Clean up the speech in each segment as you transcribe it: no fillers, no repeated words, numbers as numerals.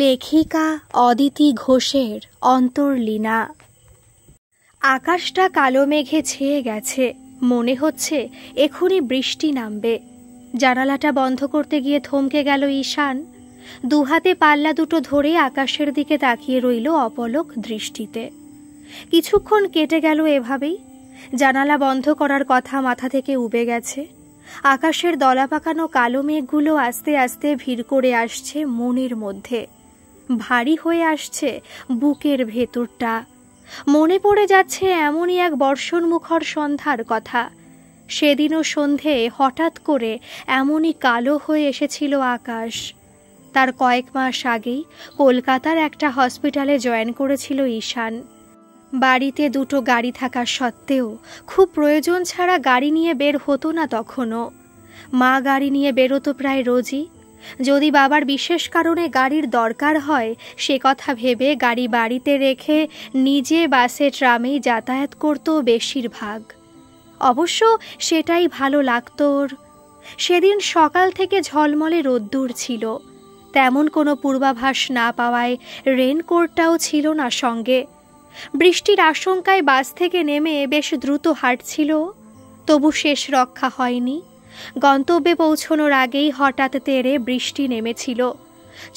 লেখিকা অদিতি ঘোষের অন্তর্লীনা। আকাশটা কালো মেঘে ছেয়ে গেছে, মনে হচ্ছে এখনই বৃষ্টি নামবে। জানালাটা বন্ধ করতে গিয়ে থমকে গেল ঈশান। দুহাতে পাল্লা দুটো ধরে আকাশের দিকে তাকিয়ে রইল অপলক দৃষ্টিতে। কিছুক্ষণ কেটে গেল এভাবেই। জানালা বন্ধ করার কথা মাথা থেকে উবে গেছে। আকাশের দলা পাকানো কালো মেঘগুলো আস্তে আস্তে ভিড় করে আসছে মনের মধ্যে, ভারী হয়ে আসছে বুকের ভেতরটা। মনে পড়ে যাচ্ছে এমনই এক বর্ষণমুখর সন্ধ্যার কথা। সেদিনও সন্ধে হঠাৎ করে এমনই কালো হয়ে এসেছিল আকাশ। তার কয়েক মাস আগেই কলকাতার একটা হসপিটালে জয়েন করেছিল ঈশান। বাড়িতে দুটো গাড়ি থাকা সত্ত্বেও খুব প্রয়োজন ছাড়া গাড়ি নিয়ে বের হতো না তখনও। মা গাড়ি নিয়ে বেরোতো প্রায় রোজই। যদি বাবার বিশেষ কারণে গাড়ির দরকার হয় সে কথা ভেবে গাড়ি বাড়িতে রেখে নিজে বাসে ট্রামেই যাতায়াত করত বেশিরভাগ। অবশ্য সেটাই ভালো লাগত ওর। সেদিন সকাল থেকে ঝলমলে রোদ্দুর ছিল, তেমন কোনো পূর্বাভাস না পাওয়ায় রেনকোটটাও ছিল না সঙ্গে। বৃষ্টির আশঙ্কায় বাস থেকে নেমে বেশ দ্রুত হাঁটছিল, তবু শেষ রক্ষা হয়নি। গন্তব্যে পৌঁছনোর আগেই হঠাৎ তেড়ে বৃষ্টি নেমেছিল।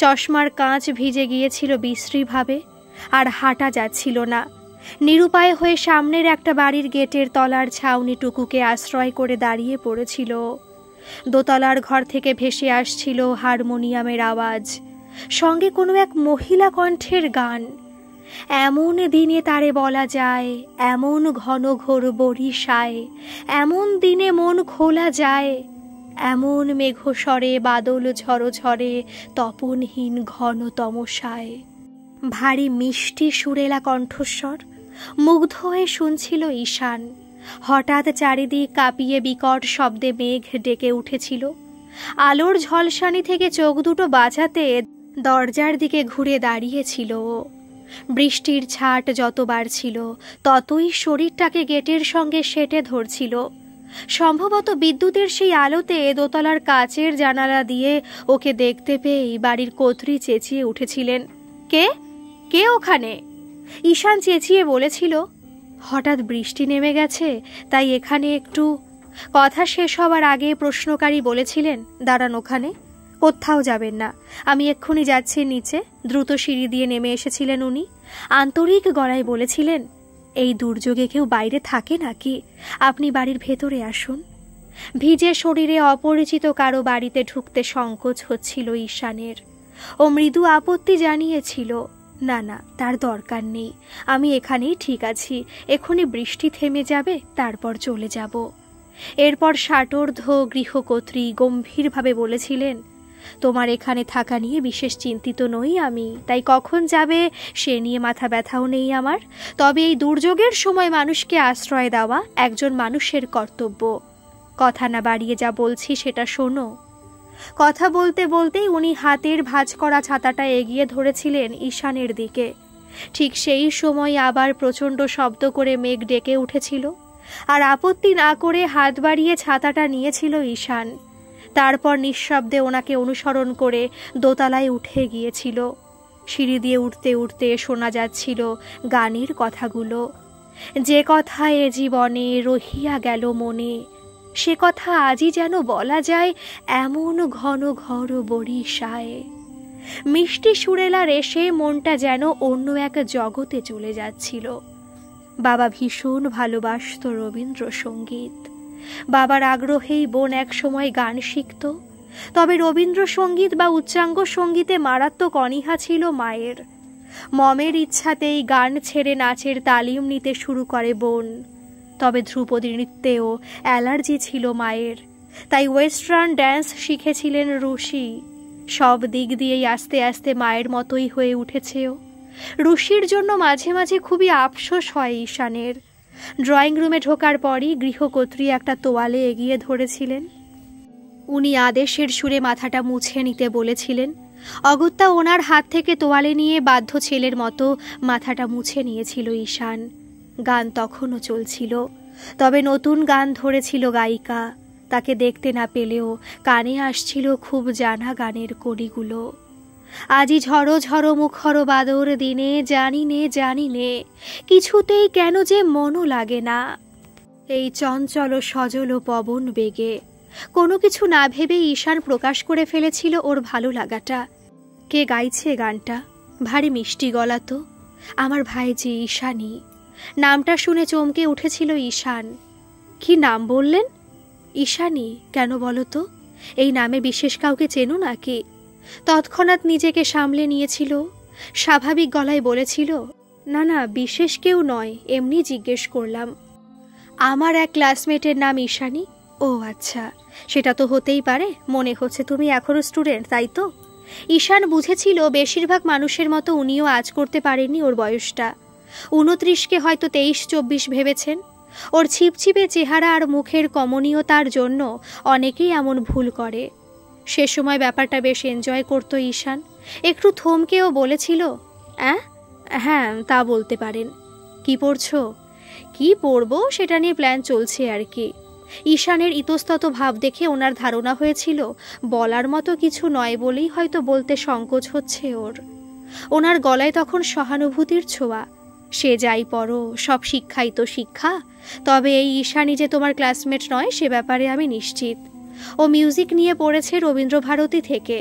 চশমার কাঁচ ভিজে গিয়েছিল বিশ্রীভাবে, আর হাঁটা যাচ্ছিল না। নিরুপায় হয়ে সামনের একটা বাড়ির গেটের তলার ছাউনিটুকুকে আশ্রয় করে দাঁড়িয়ে পড়েছিল। দোতলার ঘর থেকে ভেসে আসছিল হারমোনিয়ামের আওয়াজ, সঙ্গে কোনো এক মহিলা কণ্ঠের গান। এমন দিনে তারে বলা যায়, এমন ঘন ঘোর বরিশায়, এমন দিনে মন খোলা যায়, এমন মেঘস্বরে বাদল ঝড়ো ঝরে তপনহীন ঘন তমসায়। ভারী মিষ্টি সুরেলা কণ্ঠস্বর, মুগ্ধ হয়ে শুনছিল ঈশান। হঠাৎ চারিদিক কাঁপিয়ে বিকট শব্দে মেঘ ডেকে উঠেছিল। আলোর ঝলসানি থেকে চোখ দুটো বাঁচাতে দরজার দিকে ঘুরে দাঁড়িয়েছিল। বৃষ্টির ছাট যত বাড়ছিল ততই শরীরটাকে গেটের সঙ্গে সেটে ধরছিল। সম্ভবত বিদ্যুতের সেই আলোতে দোতলার কাচের জানালা দিয়ে ওকে দেখতে পেয়েই বাড়ির কর্ত্রী চেঁচিয়ে উঠেছিলেন, কে কে ওখানে? ঈশান চেঁচিয়ে বলেছিল, হঠাৎ বৃষ্টি নেমে গেছে, তাই এখানে একটু। কথা শেষ হবার আগে প্রশ্নকারী বলেছিলেন, দাঁড়ান ওখানে, কোথাও যাবেন না, আমি এক্ষুনি যাচ্ছি নিচে। দ্রুত সিঁড়ি দিয়ে নেমে এসেছিলেন উনি। আন্তরিক গলায় বলেছিলেন, এই দুর্যোগে কেউ বাইরে থাকে নাকি? আপনি বাড়ির ভেতরে আসুন। ভিজে শরীরে অপরিচিত কারো বাড়িতে ঢুকতে সংকোচ হচ্ছিল ঈশানের। ও মৃদু আপত্তি জানিয়েছিল, না না, তার দরকার নেই, আমি এখানেই ঠিক আছি, এক্ষুনি বৃষ্টি থেমে যাবে, তারপর চলে যাব। এরপর ষাটোর্ধ্ব গৃহকর্ত্রী গম্ভীরভাবে বলেছিলেন, তোমার এখানে থাকা নিয়ে বিশেষ চিন্তিত নই আমি, তাই কখন যাবে সে নিয়ে মাথা ব্যথাও নেই আমার। তবে এই দুর্যোগের সময় মানুষকে আশ্রয় দেওয়া একজন মানুষের কর্তব্য। কথা না বাড়িয়ে যা বলছি সেটা শোনো। কথা বলতে বলতেই উনি হাতের ভাঁজ করা ছাতাটা এগিয়ে ধরেছিলেন ঈশানের দিকে। ঠিক সেই সময় আবার প্রচণ্ড শব্দ করে মেঘ ডেকে উঠেছিল, আর আপত্তি না করে হাত বাড়িয়ে ছাতাটা নিয়েছিল ঈশান। তারপর নিঃশব্দে ওনাকে অনুসরণ করে দোতলায় উঠে গিয়েছিল। সিঁড়ি দিয়ে উঠতে উঠতে শোনা যাচ্ছিল গানের কথাগুলো। যে কথা এ জীবনে রহিয়া গেল মনে, সে কথা আজই যেন বলা যায় এমন ঘন ঘর বরিশায়। মিষ্টি সুরেলা রেশে মনটা যেন অন্য এক জগতে চলে যাচ্ছিল। বাবা ভীষণ ভালোবাসত রবীন্দ্রসঙ্গীত। বাবার আগ্রহেই বোন এক সময় গান শিখত। তবে রবীন্দ্রসঙ্গীত বা উচ্চাঙ্গ সঙ্গীতে মারাত্মক অনীহা ছিল মায়ের। মমের ইচ্ছাতেই গান ছেড়ে নাচের তালিম নিতে শুরু করে বোন। তবে ধ্রুপদী নৃত্যেও অ্যালার্জি ছিল মায়ের, তাই ওয়েস্টার্ন ড্যান্স শিখেছিলেন রুশি। সব দিক দিয়েই আস্তে আস্তে মায়ের মতোই হয়ে উঠেছেও। রুশির জন্য মাঝে মাঝে খুবই আফসোস হয় ঈশানের। ড্রয়িং রুমে ঢোকার পরই গৃহকর্ত্রী একটা তোয়ালে এগিয়ে ধরেছিলেন। উনি আদেশের সুরে মাথাটা মুছে নিতে বলেছিলেন। অগত্যা ওনার হাত থেকে তোয়ালে নিয়ে বাধ্য ছেলের মতো মাথাটা মুছে নিয়েছিল ঈশান। গান তখনও চলছিল, তবে নতুন গান ধরেছিল গায়িকা। তাকে দেখতে না পেলেও কানে আসছিল খুব জানা গানের কড়িগুলো। আজি ঝড়ো ঝড়ো মুখর বাদর দিনে, জানি নে কিছুতেই কেন যে মনও লাগে না। এই চঞ্চল সজল পবন বেগে কোনো কিছু না ভেবে ঈশান প্রকাশ করে ফেলেছিল ওর ভালো লাগাটা। কে গাইছে গানটা? ভারী মিষ্টি গলা তো, আমার ভাইজি ঈশানী। নামটা শুনে চমকে উঠেছিল ঈশান। কি নাম বললেন? ঈশানী কেন বলো তো? এই নামে বিশেষ কাউকে চেনো নাকি? তৎক্ষণাৎ নিজেকে সামলে নিয়েছিল, স্বাভাবিক গলায় বলেছিল, না না, বিশেষ কেউ নয়, এমনি জিজ্ঞেস করলাম। আমার এক ক্লাসমেটের নাম ঈশানী। ও আচ্ছা, সেটা তো হতেই পারে। মনে হচ্ছে তুমি এখনো স্টুডেন্ট, তাই তো? ঈশান বুঝেছিল বেশিরভাগ মানুষের মতো উনিও আজ করতে পারেননি ওর বয়সটা। 29কে হয়তো 23-24 ভেবেছেন। ওর ছিপছিপে চেহারা আর মুখের কমনীয়তার জন্য অনেকেই এমন ভুল করে। সে সময় ব্যাপারটা বেশ এনজয় করতো ঈশান। একটু থমকেও বলেছিল, হ্যাঁ তা বলতে পারেন। কি পড়ছো? কি পড়বো সেটা নিয়ে প্ল্যান চলছে আর কি। ঈশানের ইতস্তত ভাব দেখে ওনার ধারণা হয়েছিল বলার মতো কিছু নয় বলেই হয়তো বলতে সংকোচ হচ্ছে ওর। ওনার গলায় তখন সহানুভূতির ছোঁয়া। সে যাই পড়ো, সব শিক্ষাই তো শিক্ষা। তবে এই ঈশানী যে তোমার ক্লাসমেট নয় সে ব্যাপারে আমি নিশ্চিত। ও মিউজিক নিয়ে পড়েছে রবীন্দ্রভারতী থেকে।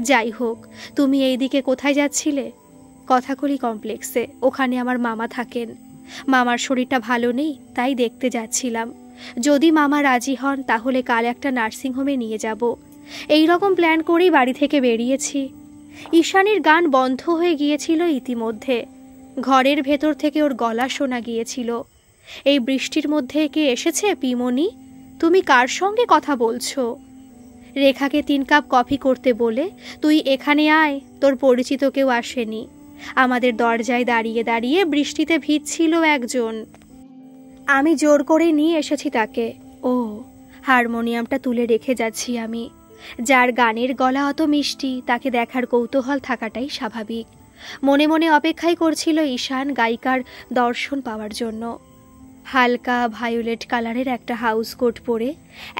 যাই হোক, তুমি এই দিকে কোথায় যাচ্ছিলে? কথাকলি কমপ্লেক্সে, ওখানে আমার মামা থাকেন। মামার শরীরটা ভালো নেই, তাই দেখতে যাচ্ছিলাম। যদি মামা রাজি হন তাহলে কাল একটা নার্সিংহোমে নিয়ে যাব। এই রকম প্ল্যান করেই বাড়ি থেকে বেরিয়েছি। ঈশানীর গান বন্ধ হয়ে গিয়েছিল ইতিমধ্যে। ঘরের ভেতর থেকে ওর গলা শোনা গিয়েছিল। এই বৃষ্টির মধ্যে কে এসেছে পিমনি? তুমি কার সঙ্গে কথা বলছো? রেখাকে 3 কাপ কফি করতে বলে তুই এখানে আয়, তোর পরিচিত কেউ আসেনি। আমাদের দরজায় দাঁড়িয়ে দাঁড়িয়ে বৃষ্টিতে ভিজছিল একজন। আমি জোর করে নিয়ে এসেছি তাকে। ও, হারমোনিয়ামটা তুলে রেখে যাচ্ছি আমি। যার গানের গলা অত মিষ্টি তাকে দেখার কৌতূহল থাকাটাই স্বাভাবিক। মনে মনে অপেক্ষাই করছিল ঈশান গায়িকার দর্শন পাওয়ার জন্য। হালকা ভায়োলেট কালারের একটা হাউস কোট পরে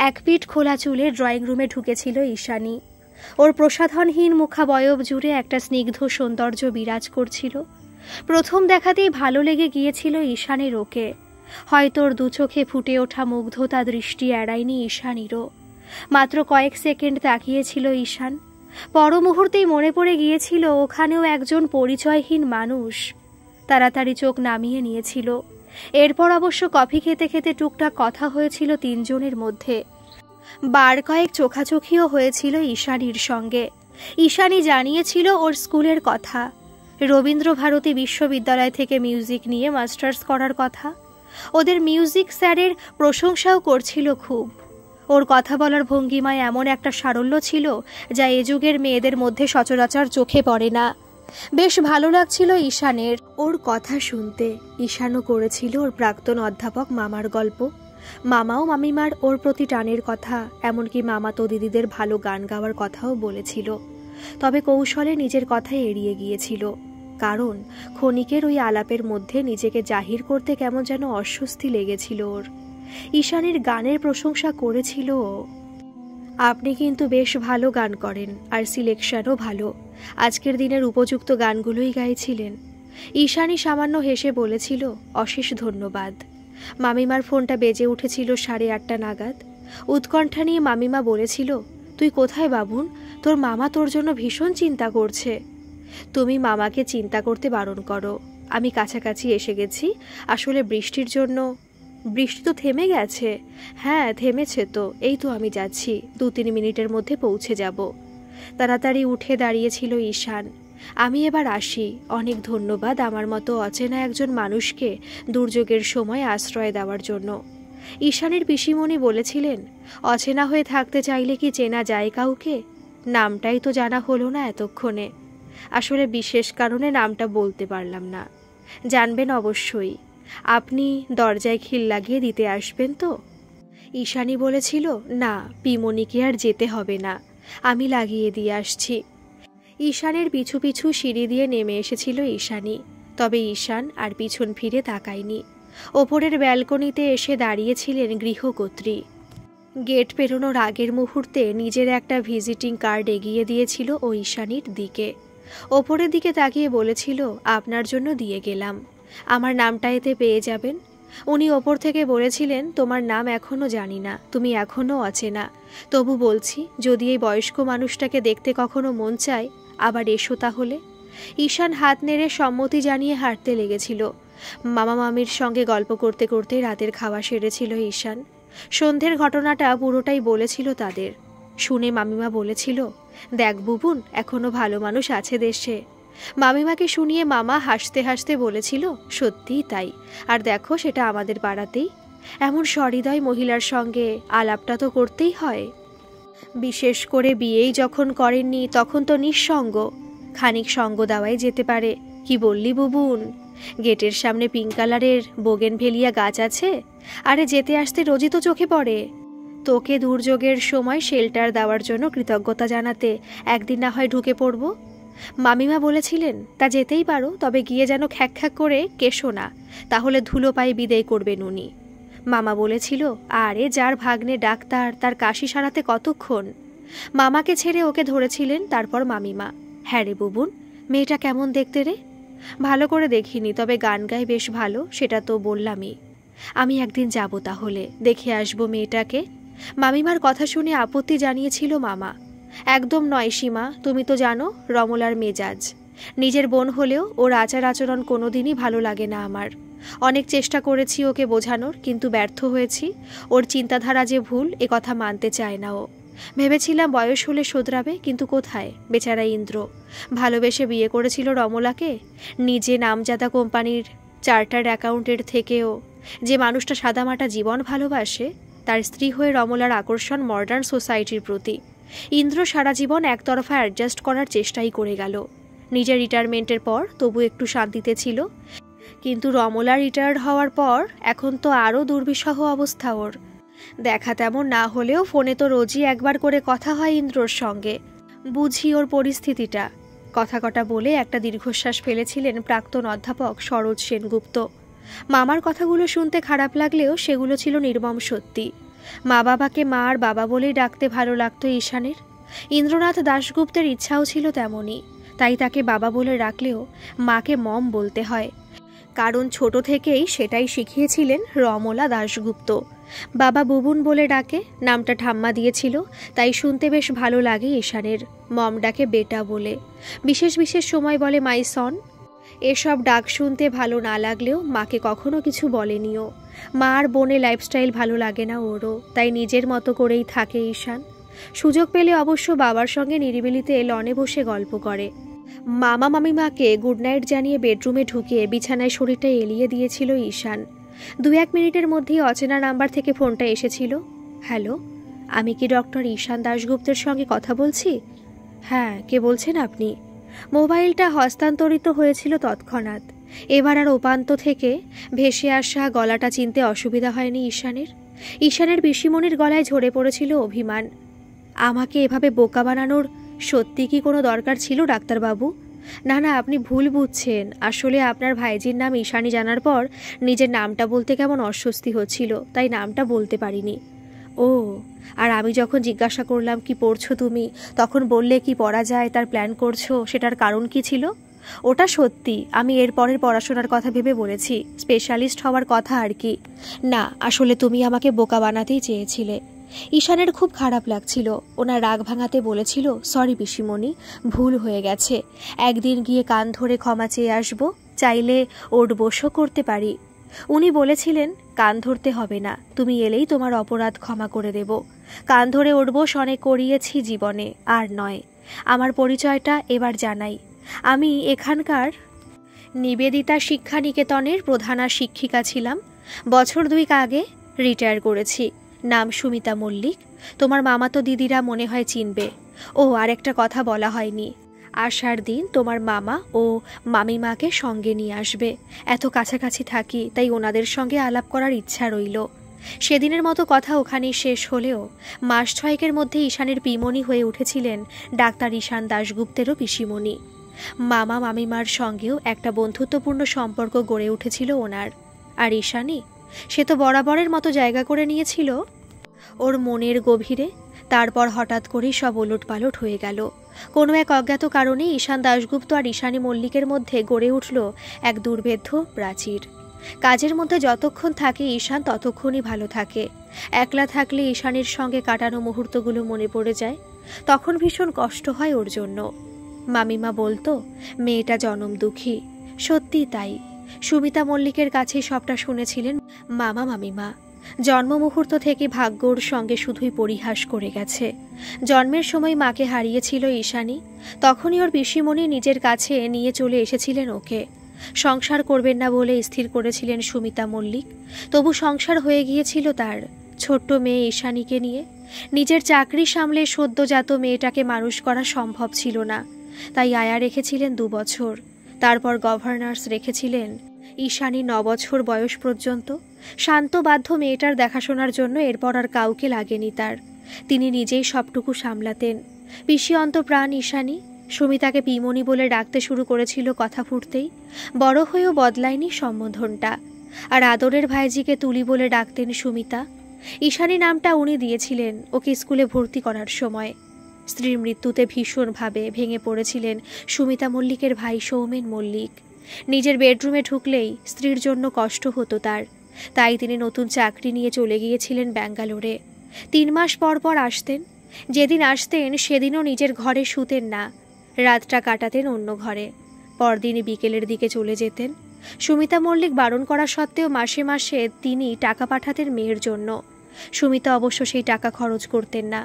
1 পিঠ খোলা চুলে ড্রয়িং রুমে ঢুকেছিল ঈশানী। ওর প্রসাধনহীন মুখাবয়ব জুড়ে একটা স্নিগ্ধ সৌন্দর্য বিরাজ করছিল। প্রথম দেখাতেই ভালো লেগে গিয়েছিল ঈশানের ওকে। হয়তো ওর 2 চোখে ফুটে ওঠা মুগ্ধতা দৃষ্টি এড়ায়নি ঈশানীরও। মাত্র কয়েক সেকেন্ড তাকিয়েছিল ঈশান। পর মুহূর্তেই মনে পড়ে গিয়েছিল ওখানেও একজন পরিচয়হীন মানুষ। তাড়াতাড়ি চোখ নামিয়ে নিয়েছিল। এরপর অবশ্য কফি খেতে খেতে টুকটাক কথা হয়েছিল 3 জনের মধ্যে। বার কয়েক চোখাচোখিও হয়েছিল ঈশানীর সঙ্গে। ঈশানী জানিয়েছিল ওর স্কুলের কথা। রবীন্দ্রভারতী বিশ্ববিদ্যালয় থেকে মিউজিক নিয়ে মাস্টার্স করার কথা। ওদের মিউজিক স্যারের প্রশংসাও করছিল খুব। ওর কথা বলার ভঙ্গিমায় এমন একটা সারল্য ছিল যা এ যুগের মেয়েদের মধ্যে সচরাচর চোখে পড়ে না। বেশ ভালো লাগছিল ঈশানের ওর কথা শুনতে। ঈশানও করেছিল ওর প্রাক্তন অধ্যাপক মামার গল্প। মামাও মামিমার ওর প্রতি টানের কথা, এমনকি মামাতো দিদিদের ভালো গান গাওয়ার কথাও বলেছিল। তবে কৌশলে নিজের কথায় এড়িয়ে গিয়েছিল, কারণ ক্ষণিকের ওই আলাপের মধ্যে নিজেকে জাহির করতে কেমন যেন অস্বস্তি লেগেছিল ওর। ঈশানীর গানের প্রশংসা করেছিল। আপনি কিন্তু বেশ ভালো গান করেন, আর সিলেকশনও ভালো। আজকের দিনের উপযুক্ত গানগুলোই গাইছিলেন। ঈশানী সামান্য হেসে বলেছিল, অশেষ ধন্যবাদ। মামিমার ফোনটা বেজে উঠেছিল 8:30 নাগাদ। উৎকণ্ঠা নিয়ে মামিমা বলেছিল, তুই কোথায় বাবুন? তোর মামা তোর জন্য ভীষণ চিন্তা করছে। তুমি মামাকে চিন্তা করতে বারণ করো। আমি কাছাকাছি এসে গেছি। আসলে বৃষ্টির জন্য। বৃষ্টি তো থেমে গেছে। হ্যাঁ থেমেছে তো, এই তো আমি যাচ্ছি, 2-3 মিনিটের মধ্যে পৌঁছে যাব। তাড়াতাড়ি উঠে দাঁড়িয়েছিল ঈশান। আমি এবার আসি। অনেক ধন্যবাদ আমার মতো অচেনা একজন মানুষকে দুর্যোগের সময় আশ্রয় দেওয়ার জন্য। ঈশানের পিসিমণি বলেছিলেন, অচেনা হয়ে থাকতে চাইলে কি চেনা যায় কাউকে? নামটাই তো জানা হলো না এতক্ষণে। আসলে বিশেষ কারণে নামটা বলতে পারলাম না। জানবেন অবশ্যই। আপনি দরজায় খিল লাগিয়ে দিতে আসবেন তো? ঈশানী বলেছিল, না, পিমনিকে আর যেতে হবে না, আমি লাগিয়ে দিয়ে আসছি। ঈশানের পিছু পিছু সিঁড়ি দিয়ে নেমে এসেছিল ঈশানী। তবে ঈশান আর পিছন ফিরে তাকায়নি। ওপরের ব্যালকনিতে এসে দাঁড়িয়েছিলেন গৃহকর্ত্রী। গেট পেরোনোর আগের মুহূর্তে নিজের একটা ভিজিটিং কার্ড এগিয়ে দিয়েছিল ও ঈশানীর দিকে। ওপরের দিকে তাকিয়ে বলেছিল, আপনার জন্য দিয়ে গেলাম, আমার নামটা এতে পেয়ে যাবেন। উনি ওপর থেকে বলেছিলেন, তোমার নাম এখনও জানি না, তুমি এখনও অচেনা, তবু বলছি যদি এই বয়স্ক মানুষটাকে দেখতে কখনো মন চায় আবার এসো তাহলে। ঈশান হাত নেড়ে সম্মতি জানিয়ে হাঁটতে লেগেছিল। মামা মামির সঙ্গে গল্প করতে করতে রাতের খাওয়া সেরেছিল ঈশান। সন্ধ্যের ঘটনাটা পুরোটাই বলেছিল তাদের। শুনে মামিমা বলেছিল, দেখ বুবুন, এখনো ভালো মানুষ আছে দেশে। মামিমাকে শুনিয়ে মামা হাসতে হাসতে বলেছিল, সত্যিই তাই, আর দেখো সেটা আমাদের পাড়াতেই। এমন সহৃদয় মহিলার সঙ্গে আলাপটা তো করতেই হয়, বিশেষ করে বিয়েই যখন করেননি তখন তো নিঃসঙ্গ, খানিক সঙ্গ দেওয়াই যেতে পারে। কি বললি বুবুন? গেটের সামনে পিঙ্ক কালারের বোগেনভেলিয়া গাছ আছে, আরে যেতে আসতে রোজই তো চোখে পড়ে। তোকে দুর্যোগের সময় শেল্টার দেওয়ার জন্য কৃতজ্ঞতা জানাতে একদিন না হয় ঢুকে পড়ব। মামিমা বলেছিলেন, তা যেতেই পারো, তবে গিয়ে যেন খ্যাক খ্যাক করে কেশো না, তাহলে ধুলো পায়ে বিদায় করবেন উনি। মামা বলেছিল, আরে যার ভাগ্নে ডাক্তার তার কাশি সারাতে কতক্ষণ। মামাকে ছেড়ে ওকে ধরেছিলেন, তারপর মামিমা। হ্যাঁ রে বুবুন, মেয়েটা কেমন দেখতে রে? ভালো করে দেখিনি, তবে গান গায় বেশ ভালো, সেটা তো বললামই। আমি একদিন যাব, তাহলে দেখে আসবো মেয়েটাকে। মামিমার কথা শুনে আপত্তি জানিয়েছিল মামা। একদম নয় সীমা, তুমি তো জানো রমলার মেজাজ। নিজের বোন হলেও ওর আচার আচরণ কোনোদিনই ভালো লাগে না আমার। অনেক চেষ্টা করেছি ওকে বোঝানোর, কিন্তু ব্যর্থ হয়েছি। ওর চিন্তাধারা যে ভুল এ কথা মানতে চায় না ও। ভেবেছিলাম বয়স হলে শোধরাবে, কিন্তু কোথায়, বেচারা ইন্দ্র ভালোবেসে বিয়ে করেছিল রমলাকে। নিজে নামজাদা কোম্পানির চার্টার্ড অ্যাকাউন্টের থেকেও যে মানুষটা সাদামাটা জীবন ভালোবাসে, তার স্ত্রী হয়ে রমলার আকর্ষণ মডার্ন সোসাইটির প্রতি। ইন্দ্র সারা জীবন একতরফা অ্যাডজাস্ট করার চেষ্টাই করে গেল। নিজের রিটায়ারমেন্টের পর তবু একটু শান্তিতে ছিল, কিন্তু রমলা রিটায়ার্ড হওয়ার পর এখন তো আরও দুর্বিষহ অবস্থা ওর। দেখা তেমন না হলেও ফোনে তো রোজই একবার করে কথা হয় ইন্দ্রর সঙ্গে, বুঝি ওর পরিস্থিতিটা। কথা কটা বলে একটা দীর্ঘশ্বাস ফেলেছিলেন প্রাক্তন অধ্যাপক সরোজ সেনগুপ্ত। মামার কথাগুলো শুনতে খারাপ লাগলেও সেগুলো ছিল নির্মম সত্যি। মা বাবাকে মা আর বাবা বলেই ডাকতে ভালো লাগতো ঈশানের। ইন্দ্রনাথ দাশগুপ্তের ইচ্ছাও ছিল তেমনই, তাই তাকে বাবা বলে রাখলেও মাকে মম বলতে হয়, কারণ ছোট থেকেই সেটাই শিখিয়েছিলেন রমলা দাশগুপ্ত। বাবা বুবুন বলে ডাকে, নামটা ঠাম্মা দিয়েছিল, তাই শুনতে বেশ ভালো লাগে ঈশানের। মম ডাকে বেটা বলে, বিশেষ বিশেষ সময় বলে মাই সন। এসব ডাক শুনতে ভালো না লাগলেও মাকে কখনো কিছু বলেনিও। মা আর বোনের লাইফস্টাইল ভালো লাগে না ওরও, তাই নিজের মতো করেই থাকে ঈশান। সুযোগ পেলে অবশ্য বাবার সঙ্গে নিরিবিলিতে লনে বসে গল্প করে। মামা মামিমাকে গুড নাইট জানিয়ে বেডরুমে ঢুকিয়ে বিছানায় শরীরটা এলিয়ে দিয়েছিল ঈশান। 2-1 মিনিটের মধ্যেই অচেনা নাম্বার থেকে ফোনটা এসেছিল। হ্যালো, আমি কি ডক্টর ঈশান দাশগুপ্তের সঙ্গে কথা বলছি? হ্যাঁ, কে বলছেন আপনি? মোবাইলটা হস্তান্তরিত হয়েছিল তৎক্ষণাৎ। এবার আর ওপান্ত থেকে ভেসে আসা গলাটা চিনতে অসুবিধা হয়নি ঈশানের। ঈশানের পিসিমণির গলায় ঝরে পড়েছিল অভিমান। আমাকে এভাবে বোকা বানানোর সত্যি কি কোনো দরকার ছিল ডাক্তারবাবু? না না, আপনি ভুল বুঝছেন। আসলে আপনার ভাইজির নাম ঈশানী জানার পর নিজের নামটা বলতে কেমন অস্বস্তি হচ্ছিল, তাই নামটা বলতে পারিনি। ও, আর আমি যখন জিজ্ঞাসা করলাম কি পড়ছো তুমি, তখন বললে কি পড়া যায় তার প্ল্যান করছো, সেটার কারণ কি ছিল? ওটা সত্যি, আমি এর পরের পড়াশোনার কথা ভেবে বলেছি, স্পেশালিস্ট হওয়ার কথা আর কি। না, আসলে তুমি আমাকে বোকা বানাতেই চেয়েছিলে। ঈশানের খুব খারাপ লাগছিল। ওনার রাগ ভাঙাতে বলেছিল, সরি পিসিমণি, ভুল হয়ে গেছে, একদিন গিয়ে কান ধরে ক্ষমা চেয়ে আসবো, চাইলে ওর বসও করতে পারি। উনি বলেছিলেন, কান ধরতে হবে না, তুমি এলেই তোমার অপরাধ ক্ষমা করে দেব। কান ধরে ওঠবোস অনেক করিয়েছি জীবনে, আর নয়। আমার পরিচয়টা এবার জানাই, আমি এখানকার নিবেদিতা শিক্ষা নিকেতনের প্রধানা শিক্ষিকা ছিলাম। বছর 2 আগে রিটায়ার করেছি। নাম সুমিতা মল্লিক। তোমার মামাতো দিদিরা মনে হয় চিনবে। ও, আর একটা কথা বলা হয়নি, আসার দিন তোমার মামা ও মামিমাকে সঙ্গে নিয়ে আসবে। এত কাছাকাছি থাকি, তাই ওনাদের সঙ্গে আলাপ করার ইচ্ছা রইল। সেদিনের মতো কথা ওখানেই শেষ হলেও মাস 6 মধ্যে ঈশানের পিমণি হয়ে উঠেছিলেন ডাক্তার ঈশান দাশগুপ্তেরও পিসিমণি। মামা মামিমার সঙ্গেও একটা বন্ধুত্বপূর্ণ সম্পর্ক গড়ে উঠেছিল ওনার। আর ঈশানী, সে তো বরাবরের মতো জায়গা করে নিয়েছিল ওর মনের গভীরে। তারপর হঠাৎ করেই সব ওলটপালট হয়ে গেল। কোনো এক অজ্ঞাত কারণে ঈশান দাশগুপ্ত আর ঈশানী মল্লিকের মধ্যে গড়ে উঠল এক দুর্ভেদ্য প্রাচীর। কাজের মধ্যে যতক্ষণ থাকে ঈশান ততক্ষণই ভালো থাকে। একলা থাকলে ঈশানীর সঙ্গে কাটানো মুহূর্তগুলো মনে পড়ে যায়, তখন ভীষণ কষ্ট হয় ওর জন্য। মামিমা বলতো মেয়েটা জনম দুঃখী। সত্যি তাই। সুমিতা মল্লিকের কাছে সবটা শুনেছিলেন মামিমা। জন্ম মুহূর্ত থেকে ভাগ্য ওর সঙ্গে শুধুই পরিহাস করে গেছে। জন্মের সময় মাকে হারিয়েছিল ঈশানী, তখনই ওর পিসিমণি নিজের কাছে নিয়ে চলে এসেছিলেন ওকে। সংসার করবেন না বলে স্থির করেছিলেন সুমিতা মল্লিক, তবু সংসার হয়ে গিয়েছিল তার ছোট্ট মেয়ে ঈশানীকে নিয়ে। নিজের চাকরি সামলে সদ্যজাত মেয়েটাকে মানুষ করা সম্ভব ছিল না, তাই আয়া রেখেছিলেন 2 বছর। তারপর গভর্নর্স রেখেছিলেন ঈশানী 9 বছর বয়স পর্যন্ত। শান্ত বাধ্য মেয়েটার দেখাশোনার জন্য এরপর আর কাউকে লাগেনি তার। তিনি নিজেই সবটুকু সামলাতেন। পিসি অন্তপ্রাণ ঈশানী সুমিতাকে পিমনি বলে ডাকতে শুরু করেছিল কথা ফুটতেই। বড় হয়েও বদলায়নি সম্বোধনটা। আর আদরের ভাইজিকে তুলি বলে ডাকতেন সুমিতা। ঈশানী নামটা উনি দিয়েছিলেন ওকে স্কুলে ভর্তি করার সময়। স্ত্রীর মৃত্যুতে ভীষণভাবে ভেঙে পড়েছিলেন সুমিতা মল্লিকের ভাই সৌমেন মল্লিক। নিজের বেডরুমে ঢুকলেই স্ত্রীর জন্য কষ্ট হতো তার, তাই তিনি নতুন চাকরি নিয়ে চলে গিয়েছিলেন ব্যাঙ্গালোরে। 3 মাস পর পর আসতেন। যেদিন আসতেন সেদিনও নিজের ঘরে শুতেন না, রাতটা কাটাতেন অন্য ঘরে। পরদিনই বিকেলের দিকে চলে যেতেন। সুমিতা মল্লিক বারণ করা সত্ত্বেও মাসে মাসে তিনি টাকা পাঠাতেন মেয়ের জন্য। সুমিতা অবশ্য সেই টাকা খরচ করতেন না।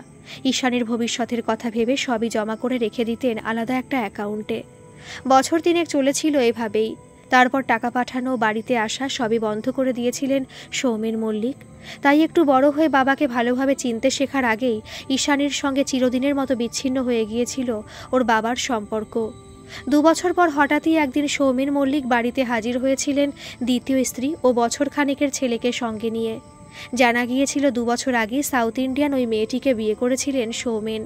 ঈশানীর ভবিষ্যতের কথা ভেবে সবই জমা করে রেখে দিতেন আলাদা একটা অ্যাকাউন্টে। বছর 3 চলেছিল এভাবেই। তারপর টাকা পাঠানো, বাড়িতে আসা সবই বন্ধ করে দিয়েছিলেন সৌমেন মল্লিক। তাই একটু বড় হয়ে বাবাকে ভালোভাবে চিনতে শেখার আগেই ঈশানীর সঙ্গে চিরদিনের মতো বিচ্ছিন্ন হয়ে গিয়েছিল ওর বাবার সম্পর্ক। 2 বছর পর হঠাৎই একদিন সৌমেন মল্লিক বাড়িতে হাজির হয়েছিলেন দ্বিতীয় স্ত্রী ও বছরখানেকের ছেলেকে সঙ্গে নিয়ে। জানা গিয়েছিল 2 বছর আগে সাউথ ইন্ডিয়ান ওই মেয়েটিকে বিয়ে করেছিলেন সৌমেন।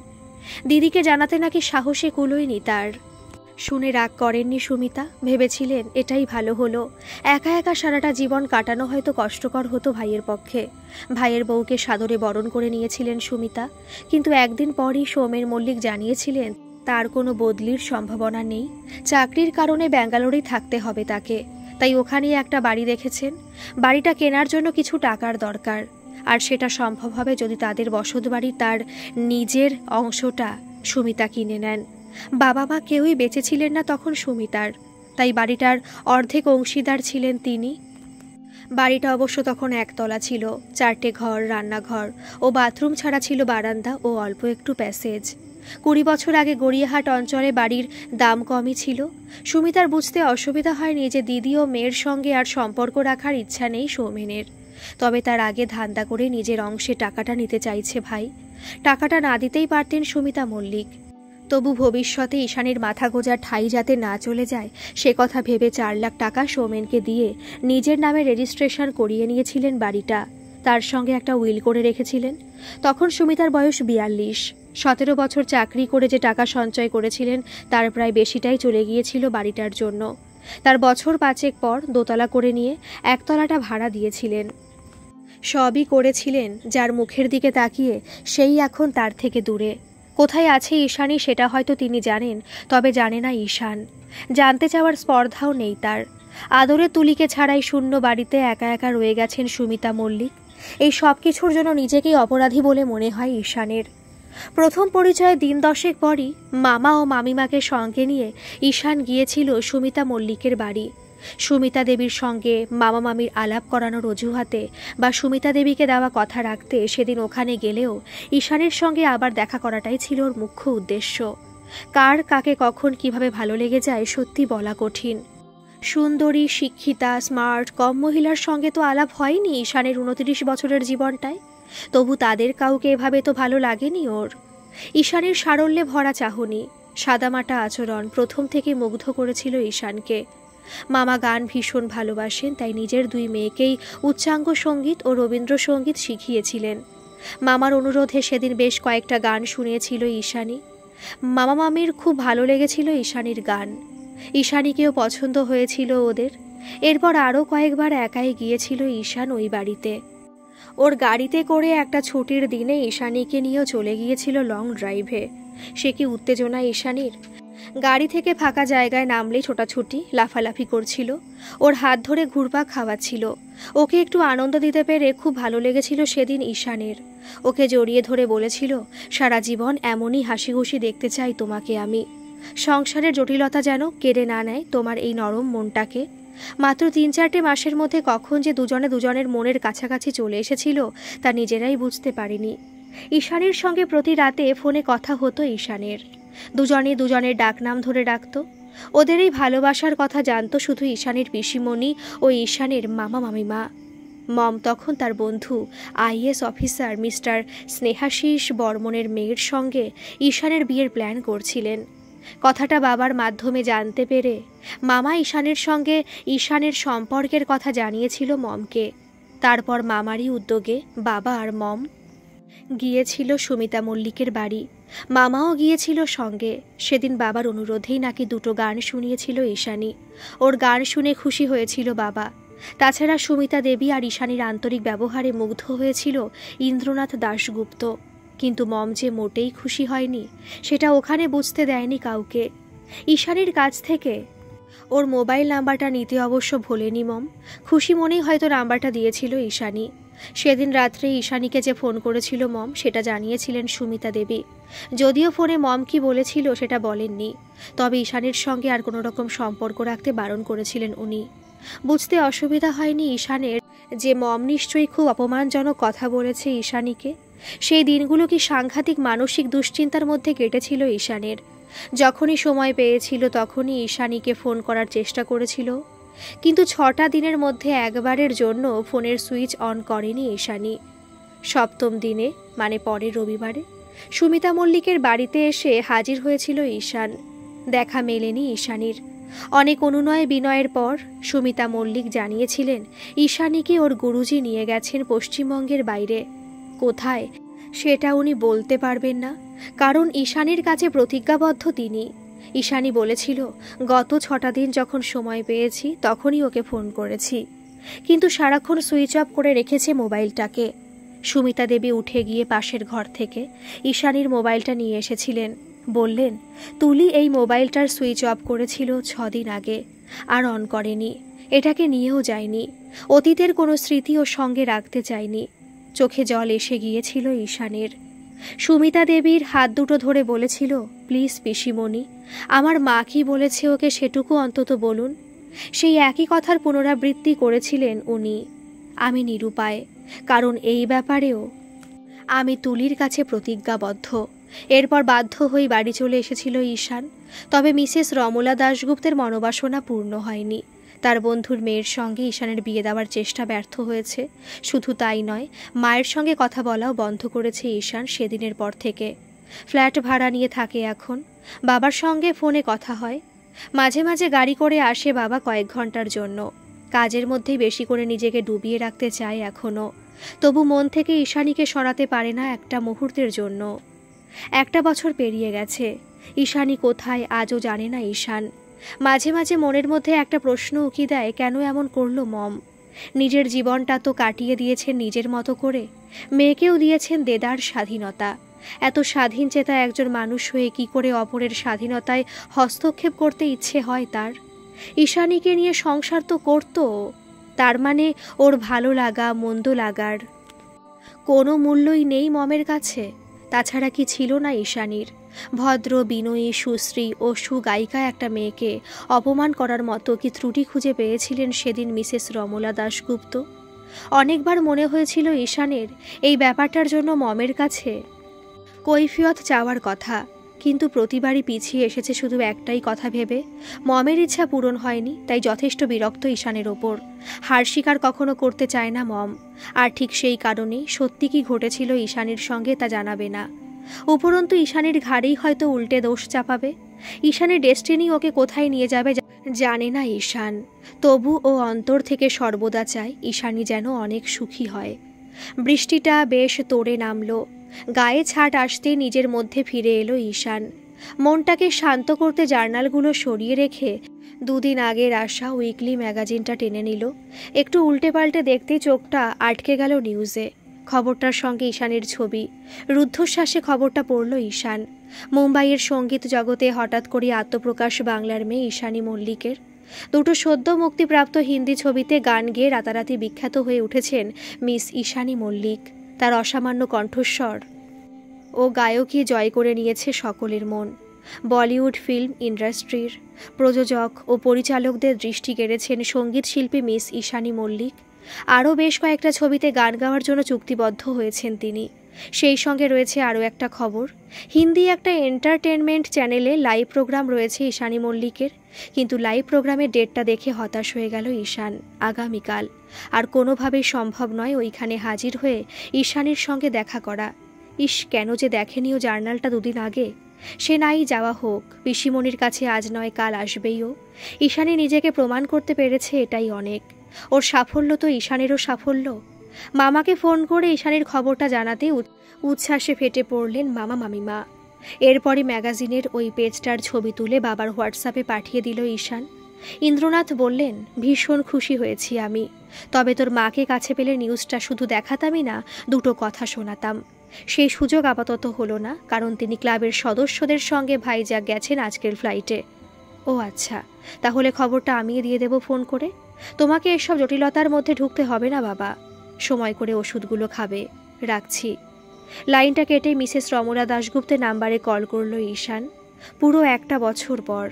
দিদিকে জানাতে নাকি সাহসে কুলোয়নি তার। শুনে রাগ করেননি সুমিতা, ভেবেছিলেন এটাই ভালো হলো। একা একা সারাটা জীবন কাটানো হয়তো কষ্টকর হতো ভাইয়ের পক্ষে। ভাইয়ের বউকে সাদরে বরণ করে নিয়েছিলেন সুমিতা, কিন্তু একদিন পরই সৌমেন মল্লিক জানিয়েছিলেন তার কোনো বদলির সম্ভাবনা নেই। চাকরির কারণে ব্যাঙ্গালোরেই থাকতে হবে তাকে, তাই ওখানেই একটা বাড়ি দেখেছেন। বাড়িটা কেনার জন্য কিছু টাকার দরকার, আর সেটা সম্ভব হবে যদি তাদের বসত বাড়ি তার নিজের অংশটা সুমিতা কিনে নেন। বাবা মা কেউই বেঁচে ছিলেন না তখন সুমিতার, তাই বাড়িটার অর্ধেক অংশীদার ছিলেন তিনি। বাড়িটা অবশ্য তখন 1 তলা ছিল, 4টে ঘর, রান্নাঘর ও বাথরুম ছাড়া ছিল বারান্দা ও অল্প একটু প্যাসেজ। 20 বছর আগে গড়িয়াহাট অঞ্চলে বাড়ির দাম কমই ছিল। সুমিতার বুঝতে অসুবিধা হয়নি যে দিদি ও মেয়ের সঙ্গে আর সম্পর্ক রাখার ইচ্ছা নেই সৌমেনের। তবে তার আগে ধান্দা করে নিজের অংশে টাকাটা নিতে চাইছে ভাই। টাকাটা না দিতেই পারতেন সুমিতা মল্লিক, তবু ভবিষ্যতে ঈশানীর মাথা গোজার ঠাঁই যাতে না চলে যায় সে কথা ভেবে 4 লাখ টাকা সৌমেনকে দিয়ে নিজের নামে রেজিস্ট্রেশন করিয়ে নিয়েছিলেন বাড়িটা। তার সঙ্গে একটা উইল করে রেখেছিলেন। তখন সুমিতার বয়স 42। 17 বছর চাকরি করে যে টাকা সঞ্চয় করেছিলেন তার প্রায় বেশিটাই চলে গিয়েছিল বাড়িটার জন্য। তার বছর 5 পর দোতলা করে নিয়ে 1 তলাটা ভাড়া দিয়েছিলেন। সবই করেছিলেন যার মুখের দিকে তাকিয়ে সেই এখন তার থেকে দূরে। কোথায় আছে ঈশানী সেটা হয়তো তিনি জানেন, তবে জানে না ঈশান। জানতে চাওয়ার স্পর্ধাও নেই তার। আদরে তুলিকে ছাড়াই শূন্য বাড়িতে একা একা রয়ে গেছেন সুমিতা মল্লিক। এই সব কিছুর জন্য নিজেকেই অপরাধী বলে মনে হয় ঈশানের। প্রথম পরিচয়ে দিন 10 পরই মামা ও মামিমাকে সঙ্গে নিয়ে ঈশান গিয়েছিল সুমিতা মল্লিকের বাড়ি। সুমিতা দেবীর সঙ্গে মামা মামির আলাপ করানোর অজুহাতে বা সুমিতা দেবীকে দেওয়া কথা রাখতে সেদিন ওখানে গেলেও ঈশানের সঙ্গে আবার দেখা করাটাই ছিল ওর মুখ্য উদ্দেশ্য। কার কাকে কখন কিভাবে ভালো লেগে যায় সত্যি বলা কঠিন। সুন্দরী, শিক্ষিতা, স্মার্ট, কম মহিলার সঙ্গে তো আলাপ হয়নি ঈশানের 29 বছরের জীবনটায়। তবু তাদের কাউকে এভাবে তো ভালো লাগেনি ওর। ঈশানের সারল্যে ভরা চাহনি, সাদামাটা আচরণ প্রথম থেকে মুগ্ধ করেছিল ঈশানকে। মামা গান ভীষণ ভালোবাসেন, তাই নিজের 2 মেয়েকেই উচ্চাঙ্গ সঙ্গীত ও রবীন্দ্রসঙ্গীত শিখিয়েছিলেন। মামার অনুরোধে সেদিন বেশ কয়েকটা গান শুনিয়েছিল ঈশানী। মামা মামির খুব ভালো লেগেছিল ঈশানীর গান। ঈশানীকেও পছন্দ হয়েছিল ওদের। এরপর আরও কয়েকবার একাই গিয়েছিল ঈশান ওই বাড়িতে। ওর গাড়িতে করে একটা ছুটির দিনে ঈশানীকে নিয়েও চলে গিয়েছিল লং ড্রাইভে। সে কি উত্তেজনা ঈশানীর! গাড়ি থেকে ফাঁকা জায়গায় নামলেই ছোটাছুটি, লাফালাফি করছিল, ওর হাত ধরে ঘুরপাক খাওয়াচ্ছিল। ওকে একটু আনন্দ দিতে পেরে খুব ভালো লেগেছিল সেদিন ঈশানের। ওকে জড়িয়ে ধরে বলেছিল, সারা জীবন এমনই হাসি খুশি দেখতে চাই তোমাকে আমি। সংসারের জটিলতা যেন কেড়ে না নেয় তোমার এই নরম মনটাকে। মাত্র ৩-৪টে মাসের মধ্যে কখন যে দুজনে দুজনের মনের কাছাকাছি চলে এসেছিল তা নিজেরাই বুঝতে পারিনি। ঈশানীর সঙ্গে প্রতি রাতে ফোনে কথা হতো ঈশানের। দুজনেই দুজনের ডাকনাম ধরে ডাকত। ওদের এই ভালোবাসার কথা জানতো শুধু ঈশানীর পিসিমণি ও ঈশানের মামা মামিমা। মম তখন তার বন্ধু আইএস অফিসার মিস্টার স্নেহাশিস বর্মনের মেয়ের সঙ্গে ঈশানের বিয়ের প্ল্যান করছিলেন। কথাটা বাবার মাধ্যমে জানতে পেরে মামা ঈশানের সঙ্গে ঈশানের সম্পর্কের কথা জানিয়েছিল মমকে। তারপর মামারই উদ্যোগে বাবা আর মম গিয়েছিল সুমিতা মল্লিকের বাড়ি। মামাও গিয়েছিল সঙ্গে। সেদিন বাবার অনুরোধেই নাকি 2টো গান শুনিয়েছিল ঈশানী। ওর গান শুনে খুশি হয়েছিল বাবা। তাছাড়া সুমিতা দেবী আর ঈশানীর আন্তরিক ব্যবহারে মুগ্ধ হয়েছিল ইন্দ্রনাথ দাশগুপ্ত। কিন্তু মম যে মোটেই খুশি হয়নি সেটা ওখানে বুঝতে দেয়নি কাউকে। ঈশানীর কাছ থেকে ওর মোবাইল নাম্বারটা নিতে অবশ্য ভোলেনি মম। খুশি মনেই হয়তো নাম্বারটা দিয়েছিল ঈশানী। সেদিন রাত্রে ঈশানীকে যে ফোন করেছিল মম সেটা জানিয়েছিলেন সুমিতা দেবী। যদিও ফোনে মম কি বলেছিল সেটা বলেননি, তবে ঈশানীর সঙ্গে আর কোনো রকম সম্পর্ক রাখতে বারণ করেছিলেন উনি। বুঝতে অসুবিধা হয়নি ঈশানের যে মম নিশ্চয়ই খুব অপমানজনক কথা বলেছে ঈশানীকে। সেই দিনগুলো কি সাংঘাতিক মানসিক দুশ্চিন্তার মধ্যে কেটেছিল ঈশানের। যখনই সময় পেয়েছিল তখনই ঈশানীকে ফোন করার চেষ্টা করেছিল, কিন্তু 6টা দিনের মধ্যে একবারের জন্য ফোনের সুইচ অন করেনি ঈশানী। 7ম দিনে মানে পরের রবিবারে সুমিতা মল্লিকের বাড়িতে এসে হাজির হয়েছিল ঈশান। দেখা মেলেনি ঈশানীর। অনেক অনুনয় বিনয়ের পর সুমিতা মল্লিক জানিয়েছিলেন ঈশানীকে ওর গুরুজি নিয়ে গেছেন পশ্চিমবঙ্গের বাইরে। কোথায় সেটা উনি বলতে পারবেন না, কারণ ঈশানীর কাছে প্রতিজ্ঞাবদ্ধ তিনি। ঈশানী বলেছিল, গত 6টা দিন যখন সময় পেয়েছি তখনই ওকে ফোন করেছি, কিন্তু সারাক্ষণ সুইচ অফ করে রেখেছে মোবাইলটাকে। সুমিতা দেবী উঠে গিয়ে পাশের ঘর থেকে ঈশানীর মোবাইলটা নিয়ে এসেছিলেন। বললেন, তুলি এই মোবাইলটার সুইচ অফ করেছিল 6 দিন আগে, আর অন করেনি। এটাকে নিয়েও যায়নি। অতীতের কোনো স্মৃতিও সঙ্গে রাখতে চায়নি। চোখে জল এসে গিয়েছিল ঈশানের। সুমিতা দেবীর হাত দুটো ধরে বলেছিল, প্লিজ পিসিমণি, আমার মা কি বলেছে ওকে সেটুকু অন্তত বলুন। সেই একই কথার পুনরাবৃত্তি করেছিলেন উনি। আমি নিরুপায়, কারণ এই ব্যাপারেও আমি তুলির কাছে প্রতিজ্ঞাবদ্ধ। এরপর বাধ্য হয়ে বাড়ি চলে এসেছিল ঈশান। তবে মিসেস রমলা দাশগুপ্তের মনোবাসনা পূর্ণ হয়নি। তার বন্ধুর মেয়ের সঙ্গে ঈশানের বিয়ে দেওয়ার চেষ্টা ব্যর্থ হয়েছে। শুধু তাই নয়, মায়ের সঙ্গে কথা বলাও বন্ধ করেছে ঈশান সেদিনের পর থেকে। ফ্ল্যাট ভাড়া নিয়ে থাকে এখন। বাবার সঙ্গে ফোনে কথা হয়। মাঝে মাঝে গাড়ি করে আসে বাবা কয়েক ঘন্টার জন্য। কাজের মধ্যেই বেশি করে নিজেকে ডুবিয়ে রাখতে চায় এখনও। তবু মন থেকে ঈশানীকে সরাতে পারে না একটা মুহূর্তের জন্য। 1টা বছর পেরিয়ে গেছে। ঈশানী কোথায় আজও জানে না ঈশান। মাঝে মাঝে মনের মধ্যে একটা প্রশ্ন উকি দেয়, কেন এমন করলো মম? নিজের জীবনটা তো কাটিয়ে দিয়েছেন নিজের মতো করে, মেয়েকেও দিয়েছেন দেদার স্বাধীনতা। এত স্বাধীন চেতা একজন মানুষ হয়ে কি করে অপরের স্বাধীনতায় হস্তক্ষেপ করতে ইচ্ছে হয় তার? ঈশানীকে নিয়ে সংসার তো করত, তার মানে ওর ভালো লাগা মন্দ লাগার কোনো মূল্যই নেই মমের কাছে? তাছাড়া কি ছিল না ঈশানীর? ভদ্র বিনয়ী সুশ্রী ও সুগায়িকা একটা মেয়েকে অপমান করার মতো কি ত্রুটি খুঁজে পেয়েছিলেন সেদিন মিসেস রমলা দাশগুপ্ত? অনেকবার মনে হয়েছিল ঈশানের এই ব্যাপারটার জন্য মমের কাছে কৈফিয়ত চাওয়ার কথা, কিন্তু প্রতিবারই পিছিয়ে এসেছে শুধু একটাই কথা ভেবে। মমের ইচ্ছা পূরণ হয়নি, তাই যথেষ্ট বিরক্ত ঈশানের ওপর। হার স্বীকার কখনো করতে চায় না মম। আর ঠিক সেই কারণেই সত্যি কি ঘটেছিল ঈশানীর সঙ্গে তা জানাবে না। উপরন্তু ঈশানীর ঘাড়েই হয়তো উল্টে দোষ চাপাবে। ঈশানের ডেস্টিনি ওকে কোথায় নিয়ে যাবে জানে না ঈশান। তবু ও অন্তর থেকে সর্বদা চায় ঈশানী যেন অনেক সুখী হয়। বৃষ্টিটা বেশ তোড়ে নামলো। গায়ে ছাট আসতেই নিজের মধ্যে ফিরে এলো ঈশান। মনটাকে শান্ত করতে জার্নালগুলো সরিয়ে রেখে 2 দিন আগের আসা উইকলি ম্যাগাজিনটা টেনে নিল। একটু উল্টে পাল্টে দেখতেই চোখটা আটকে গেল নিউজে। খবরটার সঙ্গে ঈশানের ছবি। রুদ্ধশ্বাসে খবরটা পড়ল ঈশান। মুম্বাইয়ের সঙ্গীত জগতে হঠাৎ করে আত্মপ্রকাশ বাংলার মেয়ে ঈশানী মল্লিকের। দুটো সদ্য মুক্তিপ্রাপ্ত হিন্দি ছবিতে গান গেয়ে রাতারাতি বিখ্যাত হয়ে উঠেছেন মিস ঈশানী মল্লিক। তার অসামান্য কণ্ঠস্বর ও গায়কই জয় করে নিয়েছে সকলের মন। বলিউড ফিল্ম ইন্ডাস্ট্রির প্রযোজক ও পরিচালকদের দৃষ্টি কেড়েছেন সঙ্গীত শিল্পী মিস ঈশানী মল্লিক। আরও বেশ কয়েকটা ছবিতে গান গাওয়ার জন্য চুক্তিবদ্ধ হয়েছেন তিনি। সেই সঙ্গে রয়েছে আরও একটা খবর, হিন্দি একটা এন্টারটেনমেন্ট চ্যানেলে লাইভ প্রোগ্রাম রয়েছে ঈশানী মল্লিকের। কিন্তু লাইভ প্রোগ্রামের ডেটটা দেখে হতাশ হয়ে গেল ঈশান। আগামীকাল আর কোনোভাবেই সম্ভব নয় ওইখানে হাজির হয়ে ঈশানীর সঙ্গে দেখা করা। কেন যে দেখেনি ও জার্নালটা দুদিন আগে। সে নাই যাওয়া হোক, পিসিমণির কাছে আজ নয় কাল আসবেই ও। ঈশানী নিজেকে প্রমাণ করতে পেরেছে, এটাই অনেক। ওর সাফল্য তো ঈশানেরও সাফল্য। মামাকে ফোন করে ঈশানীর খবরটা জানাতে উচ্ছ্বাসে ফেটে পড়লেন মামা মামিমা। এরপরই ম্যাগাজিনের ওই পেজটার ছবি তুলে বাবার হোয়াটসঅ্যাপে পাঠিয়ে দিল ঈশান। ইন্দ্রনাথ বললেন, ভীষণ খুশি হয়েছি আমি। তবে তোর মাকে কাছে পেলে নিউজটা শুধু দেখাতামই না, দুটো কথা শোনাতাম। সেই সুযোগ আপাতত হলো না, কারণ তিনি ক্লাবের সদস্যদের সঙ্গে ভাইজাগ গেছেন আজকের ফ্লাইটে। ও আচ্ছা, তাহলে খবরটা আমিই দিয়ে দেব ফোন করে। তোমাকে এসব জটিলতার মধ্যে ঢুকতে হবে না বাবা। সময় করে ওষুধগুলো খাবে। রাখছি। লাইনটা কেটে মিসেস রমলা দাশগুপ্তের নাম্বারে কল করল ঈশান। পুরো একটা বছর পর।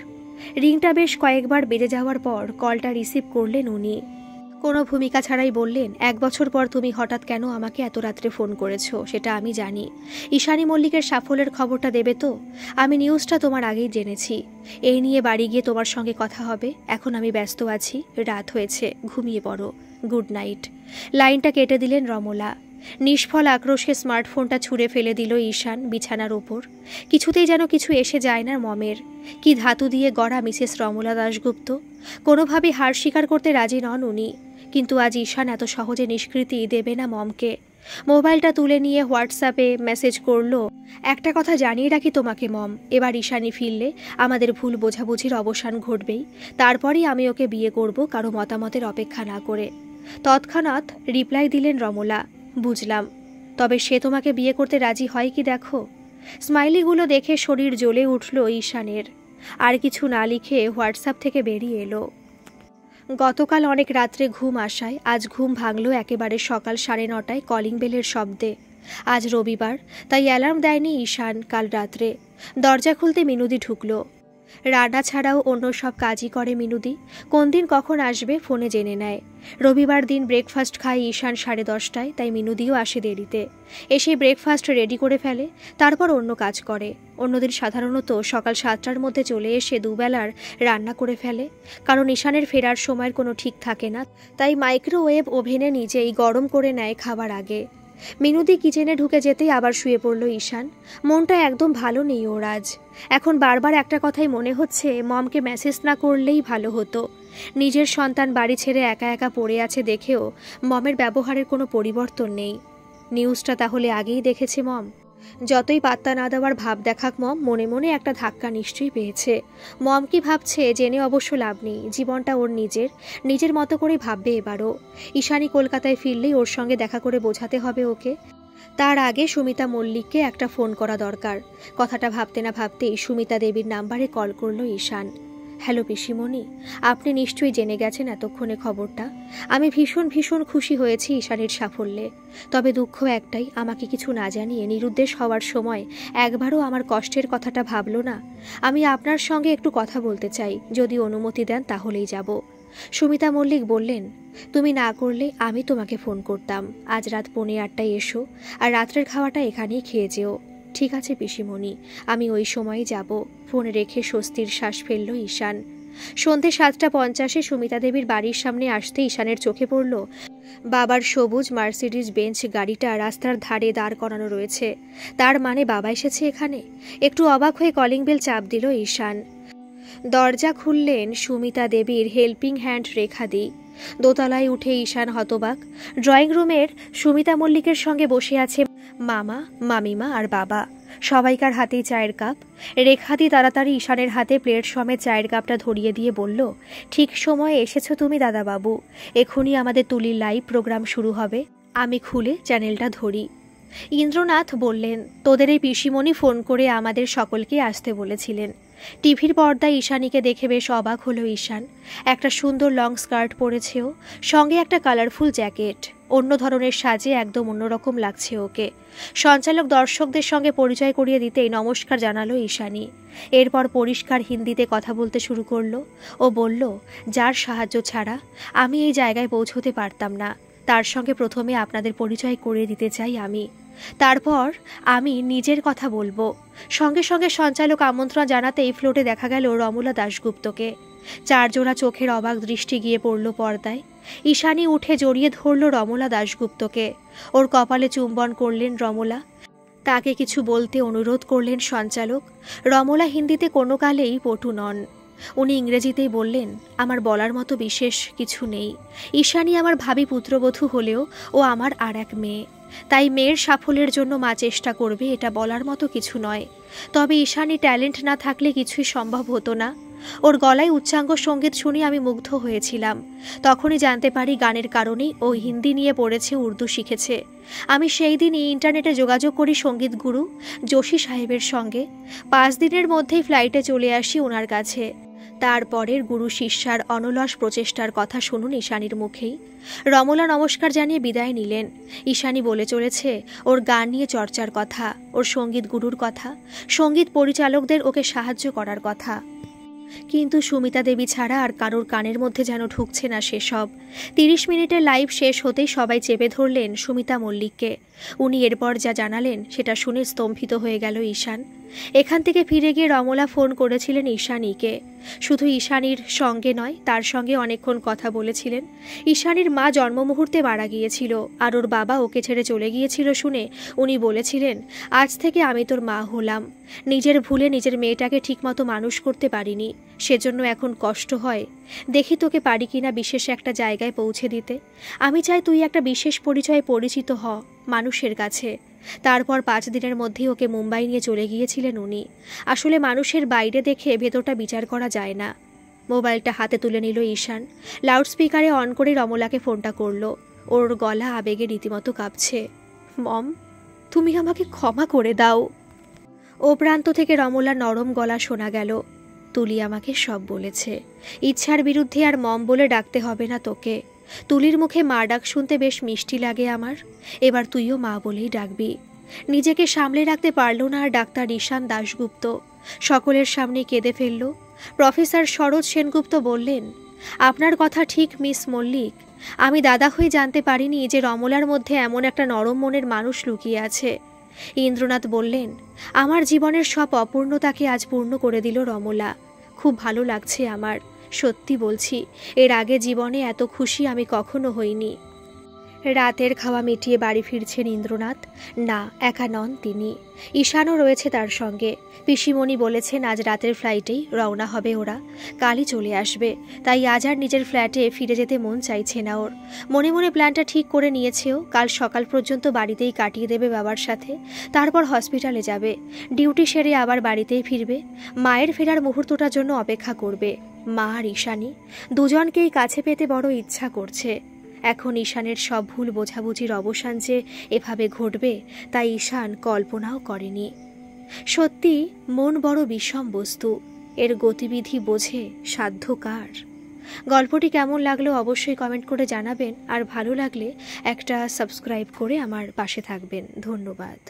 রিংটা বেশ কয়েকবার বেজে যাওয়ার পর কলটা রিসিভ করলেন উনি। কোনো ভূমিকা ছাড়াই বললেন, 1 বছর পর তুমি হঠাৎ কেন আমাকে এত রাত্রে ফোন করেছো সেটা আমি জানি। ঈশানী মল্লিকের সাফল্যের খবরটা দেবে তো? আমি নিউজটা তোমার আগেই জেনেছি। এই নিয়ে বাড়ি গিয়ে তোমার সঙ্গে কথা হবে। এখন আমি ব্যস্ত আছি, রাত হয়েছে, ঘুমিয়ে পড়ো। Good night. লাইনটা কেটে দিলেন রমলা। নিষ্ফল আক্রোশে স্মার্টফোনটা ছুঁড়ে ফেলে দিল ঈশান বিছানার ওপর। কিছুতেই যেন কিছু এসে যায় না মমের। কি ধাতু দিয়ে গড়া মিসেস রমলা দাশগুপ্ত। কোনোভাবেই হার স্বীকার করতে রাজি নন উনি। কিন্তু আজ ঈশান এত সহজে নিষ্কৃতি দেবে না মমকে। মোবাইলটা তুলে নিয়ে হোয়াটসঅ্যাপে মেসেজ করলো, একটা কথা জানিয়ে রাখি তোমাকে মম, এবার ঈশানী ফিরলে আমাদের ভুল বোঝাবুঝির অবসান ঘটবেই। তারপরই আমি ওকে বিয়ে করব, কারো মতামতের অপেক্ষা না করে। তৎক্ষণাৎ রিপ্লাই দিলেন রমলা, বুঝলাম। তবে সে তোমাকে বিয়ে করতে রাজি হয় কি দেখো। স্মাইলিগুলো দেখে শরীর জ্বলে উঠল ঈশানের। আর কিছু না লিখে হোয়াটসঅ্যাপ থেকে বেরিয়ে এলো। গতকাল অনেক রাত্রে ঘুম আসায় আজ ঘুম ভাঙল একেবারে সকাল 9:30 কলিং বেলের শব্দে। আজ রবিবার, তাই অ্যালার্ম দেয়নি ঈশান কাল রাত্রে। দরজা খুলতে মিনুদি ঢুকলো। রান্না ছাড়াও অন্য সব কাজই করে মিনুদি। কোন দিন কখন আসবে ফোনে জেনে নেয়। রবিবার দিন ব্রেকফাস্ট খায় ঈশান 10:30, তাই মিনুদিও আসে দেরিতে। এসে ব্রেকফাস্ট রেডি করে ফেলে, তারপর অন্য কাজ করে। অন্যদিন সাধারণত সকাল 7টার মধ্যে চলে এসে দুবেলার রান্না করে ফেলে, কারণ ঈশানের ফেরার সময়ের কোনো ঠিক থাকে না, তাই মাইক্রোওয়েভ ওভেনে নিজেই গরম করে নেয় খাবার আগে। মিনুদি কিচেনে ঢুকে যেতেই আবার শুয়ে পড়ল ঈশান। মনটা একদম ভালো নেই ওর আজ। এখন বারবার একটা কথাই মনে হচ্ছে, মমকে মেসেজ না করলেই ভালো হতো। নিজের সন্তান বাড়ি ছেড়ে একা একা পড়ে আছে দেখেও মমের ব্যবহারের কোনো পরিবর্তন নেই। নিউজটা তাহলে আগেই দেখেছে মম? যতই পাত্তা না দেওয়ার ভাব দেখাক মম, মনে মনে একটা ধাক্কা নিশ্চয়ই পেয়েছে। মম কি ভাবছে জেনে অবশ্য লাভ নেই। জীবনটা ওর নিজের মতো করে ভাববে এবারও। ঈশানী কলকাতায় ফিরলেই ওর সঙ্গে দেখা করে বোঝাতে হবে ওকে। তার আগে সুমিতা মল্লিককে একটা ফোন করা দরকার। কথাটা ভাবতে না ভাবতেই সুমিতা দেবীর নাম্বারে কল করলো ঈশান। হ্যালো পিসিমণি, আপনি নিশ্চয়ই জেনে গেছেন এতক্ষণে খবরটা। আমি ভীষণ খুশি হয়েছি ঈশানীর সাফল্যে। তবে দুঃখ একটাই, আমাকে কিছু না জানিয়ে নিরুদ্দেশ হওয়ার সময় একবারও আমার কষ্টের কথাটা ভাবলো না। আমি আপনার সঙ্গে একটু কথা বলতে চাই, যদি অনুমতি দেন তাহলেই যাব। সুমিতা মল্লিক বললেন, তুমি না করলে আমি তোমাকে ফোন করতাম। আজ রাত 8:15 এসো, আর রাত্রের খাওয়াটা এখানেই খেয়ে যেও। ঠিক আছে পিসিমণি, আমি ওই সময়ই যাব। ফোন রেখে স্বস্তির শ্বাস ফেলল ঈশান। সন্ধে 7:50 সুমিতা দেবীর বাড়ির সামনে আসতে ঈশানের চোখে পড়ল বাবার সবুজ মার্সিডিজ বেঞ্চ গাড়িটা রাস্তার ধারে দাঁড় করানো রয়েছে। তার মানে বাবা এসেছে এখানে। একটু অবাক হয়ে কলিং বেল চাপ দিল ঈশান। দরজা খুললেন সুমিতা দেবীর হেল্পিং হ্যান্ড রেখাদি। দোতলায় উঠে ঈশান হতবাক। ড্রয়িং রুমের সুমিতা মল্লিকের সঙ্গে বসে আছে মামা, মামিমা আর বাবা। সবাইকার হাতেই চায়ের কাপ। রেখাদি তাড়াতাড়ি ঈশানের হাতে প্লেট সমেত চায়ের কাপটা ধরিয়ে দিয়ে বলল, ঠিক সময়ে এসেছো তুমি দাদাবাবু। এখনই আমাদের তুলির লাইভ প্রোগ্রাম শুরু হবে। আমি খুলে চ্যানেলটা ধরি। ইন্দ্রনাথ বললেন, তোদের এই পিসিমণি ফোন করে আমাদের সকলকে আসতে বলেছিলেন। টিভির পর্দায় ঈশানীকে দেখে বেশ অবাক হলো ঈশান। একটা সুন্দর লং স্কার্ট পরেছেও, সঙ্গে একটা কালারফুল জ্যাকেট। অন্য ধরনের সাজে একদম অন্যরকম লাগছে ওকে। সঞ্চালক দর্শকদের সঙ্গে পরিচয় করিয়ে দিতেই নমস্কার জানালো ঈশানী। এরপর পরিষ্কার হিন্দিতে কথা বলতে শুরু করলো। ও বলল, যার সাহায্য ছাড়া আমি এই জায়গায় পৌঁছতে পারতাম না, তার সঙ্গে প্রথমে আপনাদের পরিচয় করিয়ে দিতে চাই আমি। তারপর আমি নিজের কথা বলবো। সঙ্গে সঙ্গে সঞ্চালক আমন্ত্রণ জানাতেই ফ্লোরে দেখা গেল রমলা দাশগুপ্তকে। চার জোড়া চোখের অবাক দৃষ্টি গিয়ে পড়ল পর্দায়। ঈশানী উঠে জড়িয়ে ধরল রমলা দাশগুপ্তকে। ওর কপালে চুম্বন করলেন রমলা। তাকে কিছু বলতে অনুরোধ করলেন সঞ্চালক। রমলা হিন্দিতে কোনো কালেই পটু নন। উনি ইংরেজিতেই বললেন, আমার বলার মতো বিশেষ কিছু নেই। ঈশানী আমার ভাবী পুত্রবধূ হলেও ও আমার আর এক মেয়ে। তাই মেয়ের সাফল্যের জন্য মা চেষ্টা করবে, এটা বলার মতো কিছু নয়। তবে ঈশানী ট্যালেন্ট না থাকলে কিছুই সম্ভব হতো না। ওর গলায় উচ্চাঙ্গ সঙ্গীত শুনে আমি মুগ্ধ হয়েছিলাম। তখনই জানতে পারি গানের কারণেই ও হিন্দি নিয়ে পড়েছে, উর্দু শিখেছে। আমি সেই দিনই ইন্টারনেটে যোগাযোগ করি সঙ্গীত গুরু যোশী সাহেবের সঙ্গে। 5 দিনের মধ্যেই ফ্লাইটে চলে আসি ওনার কাছে। তারপরের গুরু শিষ্যার অনলস প্রচেষ্টার কথা শুনুন ঈশানীর মুখেই। রমলা নমস্কার জানিয়ে বিদায় নিলেন। ঈশানী বলে চলেছে ওর গান নিয়ে চর্চার কথা, ওর সঙ্গীত গুরুর কথা, সঙ্গীত পরিচালকদের ওকে সাহায্য করার কথা। কিন্তু সুমিতা দেবী ছাড়া আর কারোর কানের মধ্যে যেন ঢুকছে না সেসব। 30 মিনিটের লাইভ শেষ হতেই সবাই চেপে ধরলেন সুমিতা মল্লিককে। উনি এরপর যা জানালেন সেটা শুনে স্তম্ভিত হয়ে গেল ঈশান। এখান থেকে ফিরে গিয়ে রমলা ফোন করেছিলেন ঈশানীকে। শুধু ঈশানীর সঙ্গে নয়, তার সঙ্গে অনেকক্ষণ কথা বলেছিলেন। ঈশানীর মা জন্ম মুহূর্তে মারা গিয়েছিল, আর ওর বাবা ওকে ছেড়ে চলে গিয়েছিল শুনে উনি বলেছিলেন, আজ থেকে আমি তোর মা হলাম। নিজের ভুলে নিজের মেয়েটাকে ঠিকমতো মানুষ করতে পারিনি, সেজন্য এখন কষ্ট হয়। দেখি তোকে পারি কিনা বিশেষ একটা জায়গায় পৌঁছে দিতে। আমি চাই তুই একটা বিশেষ পরিচয়ে পরিচিত হ মানুষের কাছে। তারপর 5 দিনের মধ্যেই ওকে মুম্বাই নিয়ে চলে গিয়েছিলেন উনি। আসলে মানুষের বাইরে দেখে ভেতরটা বিচার করা যায় না। মোবাইলটা হাতে তুলে নিল ঈশান। লাউডস্পিকারে অন করে রমলাকে ফোনটা করলো। ওর গলা আবেগে রীতিমতো কাঁপছে। মম, তুমি আমাকে ক্ষমা করে দাও। ও প্রান্ত থেকে রমলার নরম গলা শোনা গেল। তুলি আমাকে সব বলেছে। ইচ্ছার বিরুদ্ধে আর মম বলে ডাকতে হবে না তোকে। তুলির মুখে মা ডাক শুনতে বেশ মিষ্টি লাগে আমার। এবার তুইও মা বলেই ডাকবি। নিজেকে সামলে রাখতে পারল না আর ডাক্তার ঈশান দাশগুপ্ত। সকলের সামনে কেঁদে ফেলল। প্রফেসর সরোজ সেনগুপ্ত বললেন, আপনার কথা ঠিক মিস মল্লিক। আমি দাদা হয়ে জানতে পারিনি যে রমলার মধ্যে এমন একটা নরম মনের মানুষ লুকিয়ে আছে। ইন্দ্রনাথ বললেন, আমার জীবনের সব অপূর্ণতাকে আজ পূর্ণ করে দিল রমলা। খুব ভালো লাগছে আমার, সত্যি বলছি। এর আগে জীবনে এত খুশি আমি কখনো হইনি। রাতের খাওয়া মিটিয়ে বাড়ি ফিরছেন ইন্দ্রনাথ। না, একা নন তিনি, ঈশানও রয়েছে তার সঙ্গে। পিসিমণি বলেছেন আজ রাতের ফ্লাইটেই রওনা হবে ওরা, কালই চলে আসবে। তাই আজ আর নিজের ফ্ল্যাটে ফিরে যেতে মন চাইছে না ওর। মনে মনে প্ল্যানটা ঠিক করে নিয়েছেও, কাল সকাল পর্যন্ত বাড়িতেই কাটিয়ে দেবে বাবার সাথে। তারপর হসপিটালে যাবে, ডিউটি সেরে আবার বাড়িতেই ফিরবে। মায়ের ফেরার মুহূর্তটার জন্য অপেক্ষা করবে। মা আর ঈশানী দুজনকেই কাছে পেতে বড় ইচ্ছা করছে। এখন ঈশানের সব ভুল বোঝাবুঝির অবসান যে এভাবে ঘটবে তাই ঈশান কল্পনাও করেনি। সত্যি মন বড় বিষম বস্তু, এর গতিবিধি বোঝে সাধ্য কার। গল্পটি কেমন লাগলো অবশ্যই কমেন্ট করে জানাবেন, আর ভালো লাগলে একটা সাবস্ক্রাইব করে আমার পাশে থাকবেন। ধন্যবাদ।